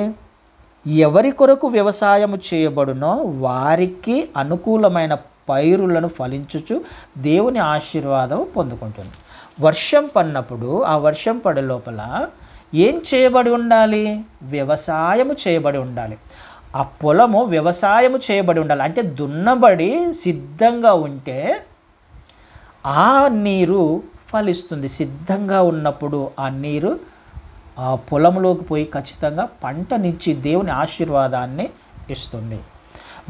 ఎవరి కొరకు వ్యవసాయము చేయబడునో వారికి అనుకూలమైన పైరులను ఫలించుచు దేవుని ఆశీర్వాదం పొందుకుంటుంది. వర్షం పడినప్పుడు ఆ వర్షం పడే లోపల ఏం చేయబడి ఉండాలి? వ్యవసాయము చేయబడి ఉండాలి. ఆ పొలము వ్యవసాయము చేయబడి ఉండాలి. అంటే దున్నబడి సిద్ధంగా ఉంటే ఆ నీరు ఫలిస్తుంది. సిద్ధంగా ఉన్నప్పుడు ఆ నీరు ఆ పొలంలోకి పోయి ఖచ్చితంగా పంటనిచ్చి దేవుని ఆశీర్వాదాన్ని ఇస్తుంది.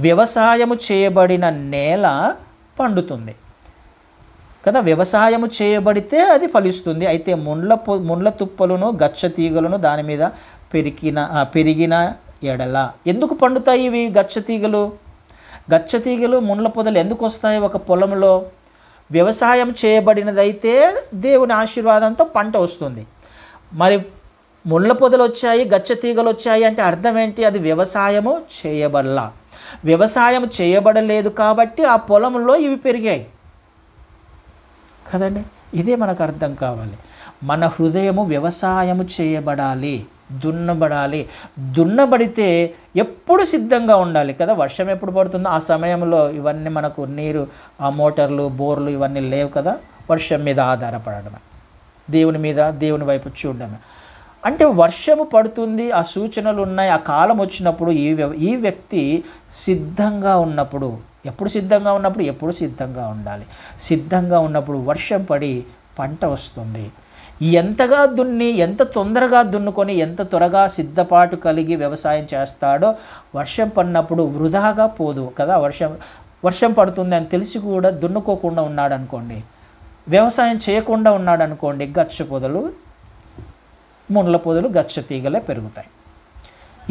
వ్యవసాయము చేయబడిన నేల పండుతుంది కదా. వ్యవసాయము చేయబడితే అది ఫలిస్తుంది. అయితే ముండ్ల తుప్పలను గచ్చ తీగలను దాని మీద పెరిగిన ఎడల ఎందుకు పండుతాయి ఇవి? గచ్చ తీగలు ముండ్ల పొదలు ఎందుకు వస్తాయి ఒక పొలంలో? వ్యవసాయం చేయబడినదైతే దేవుని ఆశీర్వాదంతో పంట వస్తుంది. మరి ముళ్ళ పొదలు వచ్చాయి, గచ్చ తీగలు వచ్చాయి అంటే అర్థం ఏంటి? అది వ్యవసాయము చేయబడలా. వ్యవసాయం చేయబడలేదు కాబట్టి ఆ పొలంలో ఇవి పెరిగాయి కదండి. ఇదే మనకు అర్థం కావాలి. మన హృదయము వ్యవసాయము చేయబడాలి, దున్నబడాలి. దున్నబడితే ఎప్పుడు సిద్ధంగా ఉండాలి కదా. వర్షం ఎప్పుడు పడుతుందో ఆ సమయంలో ఇవన్నీ మనకు నీరు, ఆ మోటార్లు, బోర్లు ఇవన్నీ లేవు కదా. వర్షం మీద ఆధారపడడమే, దేవుని వైపు చూడడమే. అంటే వర్షము పడుతుంది, ఆ సూచనలు ఉన్నాయి, ఆ కాలం వచ్చినప్పుడు ఈ వ్యక్తి సిద్ధంగా ఉన్నప్పుడు, ఎప్పుడు సిద్ధంగా ఉండాలి. సిద్ధంగా ఉన్నప్పుడు వర్షం పడి పంట వస్తుంది. ఎంతగా దున్ని, ఎంత తొందరగా దున్నుకొని, ఎంత త్వరగా సిద్ధపాటు కలిగి వ్యవసాయం చేస్తాడో వర్షం పడినప్పుడు వృధాగా పోదు కదా. వర్షం పడుతుంది అని తెలిసి కూడా దున్నుకోకుండా ఉన్నాడు అనుకోండి, వ్యవసాయం చేయకుండా ఉన్నాడు అనుకోండి, గచ్చ పొదలు, ముండ్ల పొదలు, గచ్చ తీగలే పెరుగుతాయి.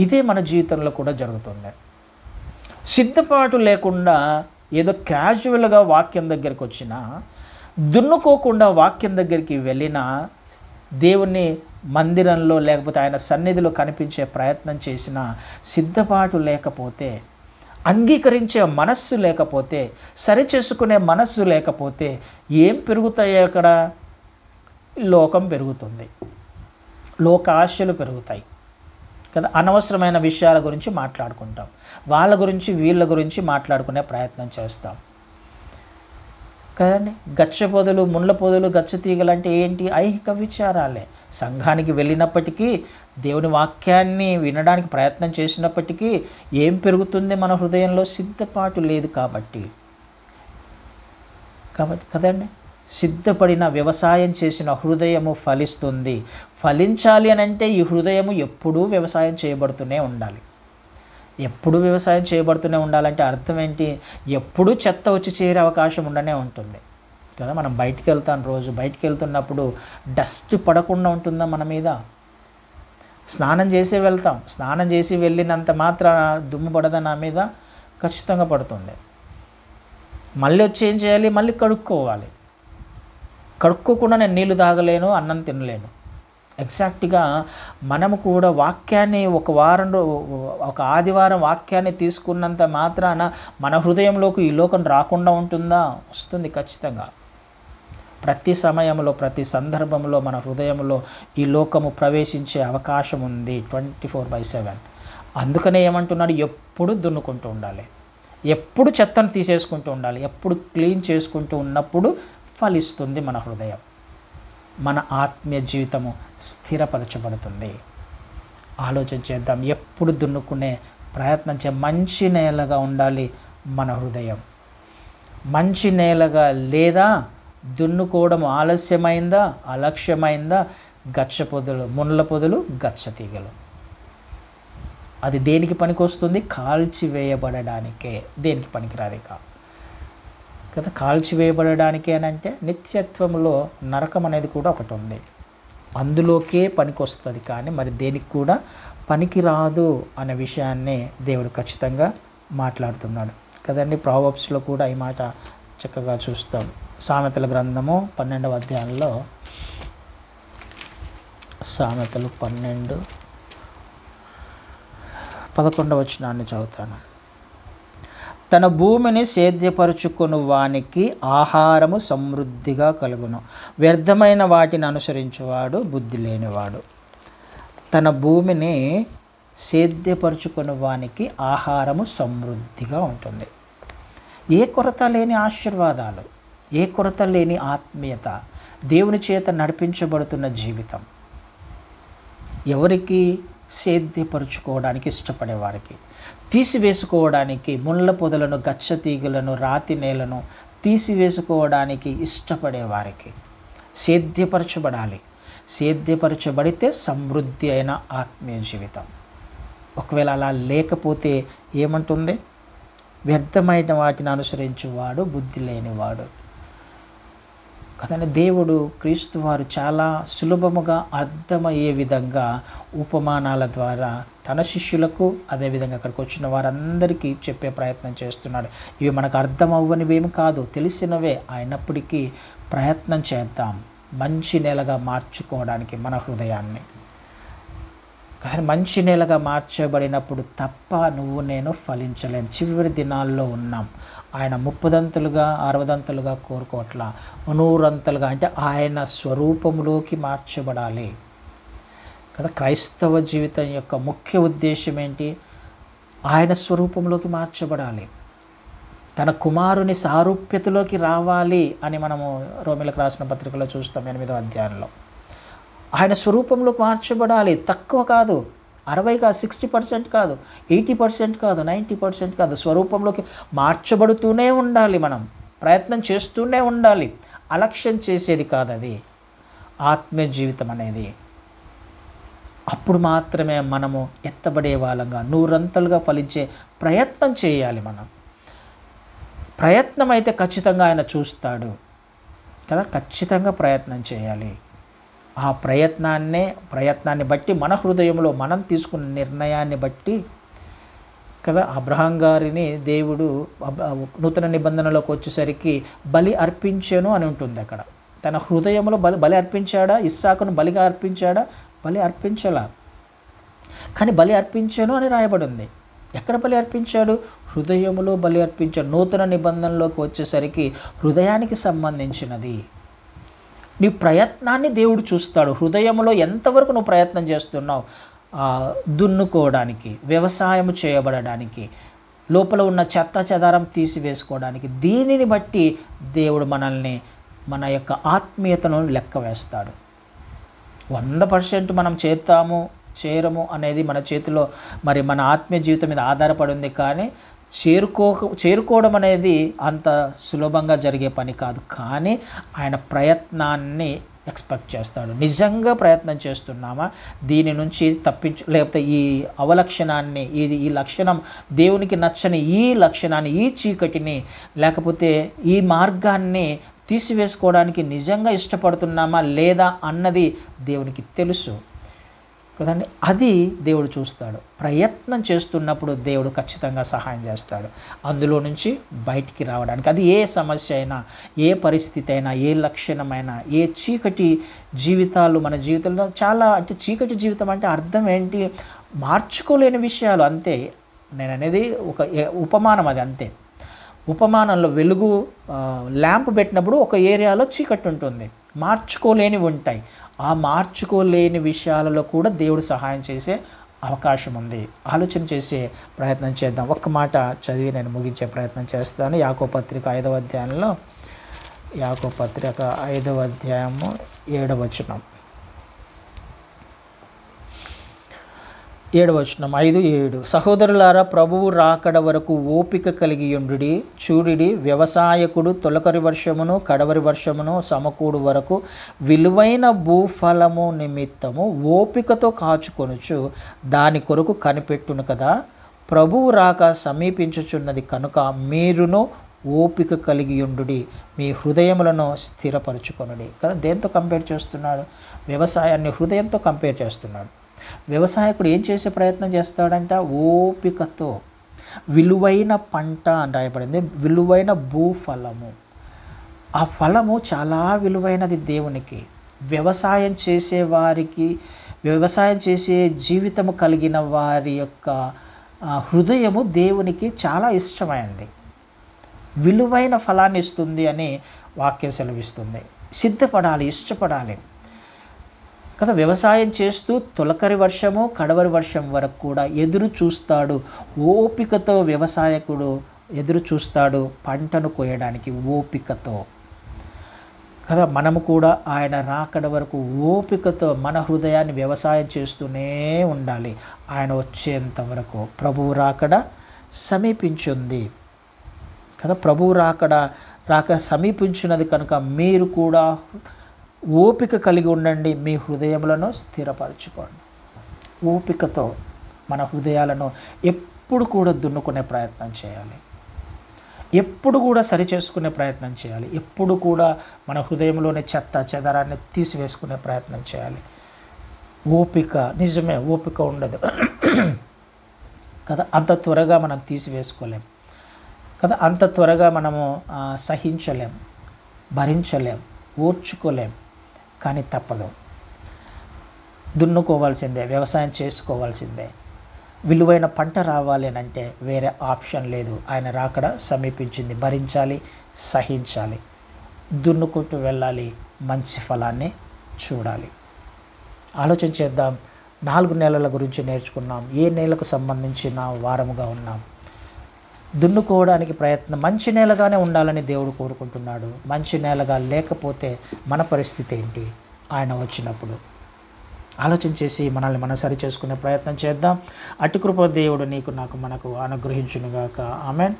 ఇదే మన జీవితంలో కూడా జరుగుతుంది. సిద్ధపాటు లేకుండా ఏదో క్యాజువల్గా వాక్యం దగ్గరికి వచ్చినా, దున్నుకోకుండా వాక్యం దగ్గరికి వెళ్ళినా, దేవుని మందిరంలో లేకపోతే ఆయన సన్నిధిలో కనిపించే ప్రయత్నం చేసినా సిద్ధపాటు లేకపోతే, అంగీకరించే మనస్సు లేకపోతే, సరిచేసుకునే మనస్సు లేకపోతే ఏం పెరుగుతాయి అక్కడ? లోకం పెరుగుతుంది, లోకాశలు పెరుగుతాయి కదా. అనవసరమైన విషయాల గురించి మాట్లాడుకుంటాం, వాళ్ళ గురించి వీళ్ళ గురించి మాట్లాడుకునే ప్రయత్నం చేస్తాం కదండి. గచ్చ పొదలు, ముండ్ల పొదలు, గచ్చ తీగలు అంటే ఏంటి? ఐహిక విచారాలే. సంఘానికి వెళ్ళినప్పటికీ, దేవుని వాక్యాన్ని వినడానికి ప్రయత్నం చేసినప్పటికీ ఏం పెరుగుతుంది మన హృదయంలో? సిద్ధపాటు లేదు కాబట్టి కదండి. సిద్ధపడిన, వ్యవసాయం చేసిన హృదయము ఫలిస్తుంది. ఫలించాలి అని అంటే ఈ హృదయము ఎప్పుడూ వ్యవసాయం చేయబడుతూనే ఉండాలి. ఎప్పుడు వ్యవసాయం చేయబడుతూనే ఉండాలంటే అర్థం ఏంటి? ఎప్పుడూ చెత్త వచ్చి చేరే అవకాశం ఉండనే ఉంటుంది కదా. మనం బయటికి వెళ్తాం, రోజు బయటికి వెళ్తున్నప్పుడు డస్ట్ పడకుండా ఉంటుందా మన మీద? స్నానం చేసే వెళ్తాం, స్నానం చేసి వెళ్ళినంత మాత్రం దుమ్ము పడదా నా మీద? ఖచ్చితంగా పడుతుంది. మళ్ళీ వచ్చి ఏం చేయాలి? మళ్ళీ కడుక్కోవాలి. కడుక్కోకుండా నేను నీళ్లు తాగలేను, అన్నం తినలేను. ఎగ్జాక్ట్గా మనము కూడా వాక్యాన్ని ఒక ఆదివారం వాక్యాన్ని తీసుకున్నంత మాత్రాన మన హృదయంలోకి ఈ లోకం రాకుండా ఉంటుందా? వస్తుంది ఖచ్చితంగా. ప్రతి సమయంలో, ప్రతి సందర్భంలో మన హృదయంలో ఈ లోకము ప్రవేశించే అవకాశం ఉంది 24/7. అందుకనే ఏమంటున్నాడు? ఎప్పుడు దున్నుకుంటూ ఉండాలి, ఎప్పుడు చెత్తను తీసేసుకుంటూ ఉండాలి, ఎప్పుడు క్లీన్ చేసుకుంటూ ఉన్నప్పుడు ఫలిస్తుంది మన హృదయం. మన ఆత్మీయ జీవితము స్థిరపరచబడుతుంది. ఆలోచన చేద్దాం. ఎప్పుడు దున్నుకునే ప్రయత్నం మంచి నేలగా ఉండాలి మన హృదయం. మంచి నేలగా లేదా, దున్నుకోవడం ఆలస్యమైందా, అలక్ష్యమైందా, గచ్చ పొదలు, ముళ్ళ పొదలు, గచ్చ తీగలు. అది దేనికి పనికొస్తుంది? కాల్చివేయబడడానికే, దేనికి పనికిరాది కదా. కాల్చివేయబడడానికే అని అంటే నిత్యత్వంలో నరకం అనేది కూడా ఒకటి ఉంది, అందులోకే పనికొస్తుంది. కానీ మరి దేనికి కూడా పనికిరాదు అనే విషయాన్ని దేవుడు ఖచ్చితంగా మాట్లాడుతున్నాడు కదండి. ప్రావర్బ్స్లో కూడా ఈ మాట చక్కగా చూస్తాం. సామెతల గ్రంథము 12వ అధ్యాయంలో, సామెతలు 12:11 వచనాన్ని చదువుతాను. తన భూమిని సేద్యపరుచుకొను వానికి ఆహారము సమృద్ధిగా కలుగును, వ్యర్థమైన వాటిని అనుసరించువాడు బుద్ధి లేనివాడు. తన భూమిని సేద్యపరుచుకొను వానికి ఆహారము సమృద్ధిగా ఉంటుంది. ఏ కొరత లేని ఆశీర్వాదాలు, ఏ కొరత లేని ఆత్మీయత, దేవుని చేత నడిపించబడుతున్న జీవితం. ఎవరికి? సేద్యపరుచుకోవడానికి ఇష్టపడేవారికి, తీసివేసుకోవడానికి ముళ్ళ పొదలను, గచ్చ తీగలను, రాతి నేలను తీసివేసుకోవడానికి ఇష్టపడేవారికి సేద్యపరచబడాలి. సేద్యపరచబడితే సమృద్ధి అయిన ఆత్మీయ జీవితం. ఒకవేళ అలా లేకపోతే ఏమంటుంది? వ్యర్థమైన వాటిని అనుసరించువాడు బుద్ధి లేనివాడు కదండి. దేవుడు, క్రీస్తు వారు చాలా సులభముగా అర్థమయ్యే విధంగా ఉపమానాల ద్వారా తన శిష్యులకు, అదేవిధంగా అక్కడికి వచ్చిన వారందరికీ చెప్పే ప్రయత్నం చేస్తున్నాడు. ఇవి మనకు అర్థం అవ్వనివేమి కాదు, తెలిసినవే. అయినప్పటికీ ప్రయత్నం చేద్దాం మంచి నేలగా మార్చుకోవడానికి మన హృదయాన్ని. కానీ మంచి నేలగా మార్చబడినప్పుడు తప్ప నువ్వు నేను ఫలించలేం. చివరి దినాల్లో ఉన్నాం. ఆయన 30దంతలుగా 60దంతలుగా కోరుకోవట్లా, 100ంతలుగా, అంటే ఆయన స్వరూపంలోకి మార్చబడాలి కదా. క్రైస్తవ జీవితం యొక్క ముఖ్య ఉద్దేశం ఏంటి? ఆయన స్వరూపంలోకి మార్చబడాలి, తన కుమారుని సారూప్యతలోకి రావాలి అని మనము రోమీయులకు రాసిన పత్రికలో చూస్తాం 8వ అధ్యాయంలో. ఆయన స్వరూపంలోకి మార్చబడాలి. తక్కువ కాదు, 60 కాదు, 60% కాదు, 80% కాదు, 90% కాదు. స్వరూపంలోకి మార్చబడుతూనే ఉండాలి. మనం ప్రయత్నం చేస్తూనే ఉండాలి. అలక్ష్యం చేసేది కాదు అది ఆత్మీయ జీవితం అనేది. అప్పుడు మాత్రమే మనము ఎత్తబడే వాళ్ళంగా, 100ంతలుగా ఫలించే ప్రయత్నం చేయాలి. మనం ప్రయత్నం అయితే ఖచ్చితంగా ఆయన చూస్తాడు కదా. ఖచ్చితంగా ప్రయత్నం చేయాలి. ఆ ప్రయత్నాన్ని బట్టి మన హృదయంలో మనం తీసుకున్న నిర్ణయాన్ని బట్టి కదా. అబ్రహాం గారిని దేవుడు నూతన నిబంధనలోకి వచ్చేసరికి బలి అర్పించాను అని ఉంటుంది అక్కడ. తన హృదయంలో బలి అర్పించాడా? ఇస్సాకును బలిగా అర్పించాడా? బలి అర్పించలా. కానీ బలి అర్పించాను అని రాయబడి ఉంది. ఎక్కడ బలి అర్పించాడు? హృదయంలో బలి అర్పించాడు. నూతన నిబంధనలోకి వచ్చేసరికి హృదయానికి సంబంధించినది. నీ ప్రయత్నాన్ని దేవుడు చూస్తాడు. హృదయంలో ఎంతవరకు నువ్వు ప్రయత్నం చేస్తున్నావు, దున్నుకోవడానికి, వ్యవసాయం చేయబడడానికి, లోపల ఉన్న చెత్త చెదారం తీసివేసుకోవడానికి. దీనిని బట్టి దేవుడు మనల్ని, మన యొక్క ఆత్మీయతను లెక్క వేస్తాడు. 100% మనం చేరము అనేది మన చేతిలో, మరి మన ఆత్మీయ జీవితం మీద ఆధారపడి ఉంది. కానీ చేరుకోవడం అనేది అంత సులభంగా జరిగే పని కాదు. కానీ ఆయన ప్రయత్నాన్ని ఎక్స్పెక్ట్ చేస్తాడు. నిజంగా ప్రయత్నం చేస్తున్నామా, దీని నుంచి లేకపోతే ఈ అవలక్షణాన్ని, ఈ లక్షణం దేవునికి నచ్చని ఈ లక్షణాన్ని, ఈ చీకటిని, లేకపోతే ఈ మార్గాన్ని తీసివేసుకోవడానికి నిజంగా ఇష్టపడుతున్నామా లేదా అన్నది దేవునికి తెలుసు కదండి. అది దేవుడు చూస్తాడు. ప్రయత్నం చేస్తున్నప్పుడు దేవుడు ఖచ్చితంగా సహాయం చేస్తాడు అందులో నుంచి బయటికి రావడానికి. అది ఏ సమస్య అయినా, ఏ పరిస్థితి అయినా, ఏ లక్షణమైనా, ఏ చీకటి జీవితాలు మన జీవితంలో చాలా, అంటే చీకటి జీవితం అంటే అర్థం ఏంటి? మార్చుకోలేని విషయాలు అంతే. నేను అనేది ఒక ఉపమానం, అది అంతే. ఉపమానంలో వెలుగు ల్యాంప్ పెట్టినప్పుడు ఒక ఏరియాలో చీకటి ఉంటుంది, మార్చుకోలేనివి ఉంటాయి. ఆ మార్చుకోలేని విషయాలలో కూడా దేవుడు సహాయం చేసే అవకాశం ఉంది. ఆలోచన చేసే ప్రయత్నం చేద్దాం. ఒక్క మాట చదివి నేను ముగించే ప్రయత్నం చేస్తాను. యాకోబు పత్రిక 5వ అధ్యాయంలో, యాకోబు పత్రిక 5వ అధ్యాయము 7వ వచనం. 7 5-7 సహోదరులారా, ప్రభువు రాకడ వరకు ఓపిక కలిగి ఉండుడి. చూడిడి, వ్యవసాయకుడు తొలకరి వర్షమును కడవరి వర్షమును సమకూడు వరకు విలువైన భూఫలము నిమిత్తము ఓపికతో కాచుకొనుచు దాని కొరకు కనిపెట్టును కదా. ప్రభువు రాక సమీపించుచున్నది కనుక మీరును ఓపిక కలిగి ఉండుడి, మీ హృదయములను స్థిరపరచుకొనుడి. కదా, దేంతో కంపేర్ చేస్తున్నాడు? వ్యవసాయాన్ని హృదయంతో కంపేర్ చేస్తున్నాడు. వ్యవసాయకుడు ఏం చేసే ప్రయత్నం చేస్తాడంట? ఓపికతో. విలువైన పంట అని రాయబడింది, విలువైన భూఫలము. ఆ ఫలము చాలా విలువైనది దేవునికి. వ్యవసాయం చేసే వారికి, వ్యవసాయం చేసే జీవితము కలిగిన వారి యొక్క హృదయము దేవునికి చాలా ఇష్టమైంది. విలువైన ఫలాన్ని ఇస్తుంది అని వాక్యం సెలవిస్తుంది. సిద్ధపడాలి, ఇష్టపడాలి కదా. వ్యవసాయం చేస్తూ తొలకరి వర్షము కడవరి వర్షం వరకు కూడా ఎదురు చూస్తాడు. ఓపికతో వ్యవసాయకుడు ఎదురు చూస్తాడు పంటను కోయడానికి, ఓపికతో కదా. మనము కూడా ఆయన రాకడ వరకు ఓపికతో మన హృదయాన్ని వ్యవసాయం చేస్తూనే ఉండాలి ఆయన వచ్చేంత వరకు. ప్రభువు రాకడ సమీపించింది కదా. ప్రభువు రాక సమీపించినది కనుక మీరు కూడా ఓపిక కలిగి ఉండండి, మీ హృదయములను స్థిరపరచుకోండి. ఓపికతో మన హృదయాలను ఎప్పుడు కూడా దున్నుకునే ప్రయత్నం చేయాలి, ఎప్పుడు కూడా సరి చేసుకునే ప్రయత్నం చేయాలి, ఎప్పుడు కూడా మన హృదయంలోని చెత్త చెదరాన్ని తీసివేసుకునే ప్రయత్నం చేయాలి. ఓపిక, నిజమే ఓపిక ఉండదు కదా. అంత త్వరగా మనం తీసివేసుకోలేం కదా, అంత త్వరగా మనము సహించలేం, భరించలేం, ఓర్చుకోలేం. కానీ తప్పదు, దున్నుకోవాల్సిందే, వ్యవసాయం చేసుకోవాల్సిందే. విలువైన పంట రావాలి అని అంటే వేరే ఆప్షన్ లేదు. ఆయన రాకడ సమీపించింది, భరించాలి, సహించాలి, దున్నుకుంటూ వెళ్ళాలి, మంచి ఫలాన్ని చూడాలి. ఆలోచన చేద్దాం. 4 నెలల గురించి నేర్చుకున్నాం. ఏ నెలకు సంబంధించిన వారముగా ఉన్నాం? దున్నుకోవడానికి ప్రయత్నం మంచి నేలగానే ఉండాలని దేవుడు కోరుకుంటున్నాడు. మంచి నేలగా లేకపోతే మన పరిస్థితి ఏంటి ఆయన వచ్చినప్పుడు? ఆలోచన చేసి మనల్ని మనం సరి చేసుకునే ప్రయత్నం చేద్దాం. అటు కృప దేవుడు నీకు నాకు మనకు అనుగ్రహించునుగాక. ఆమేన్.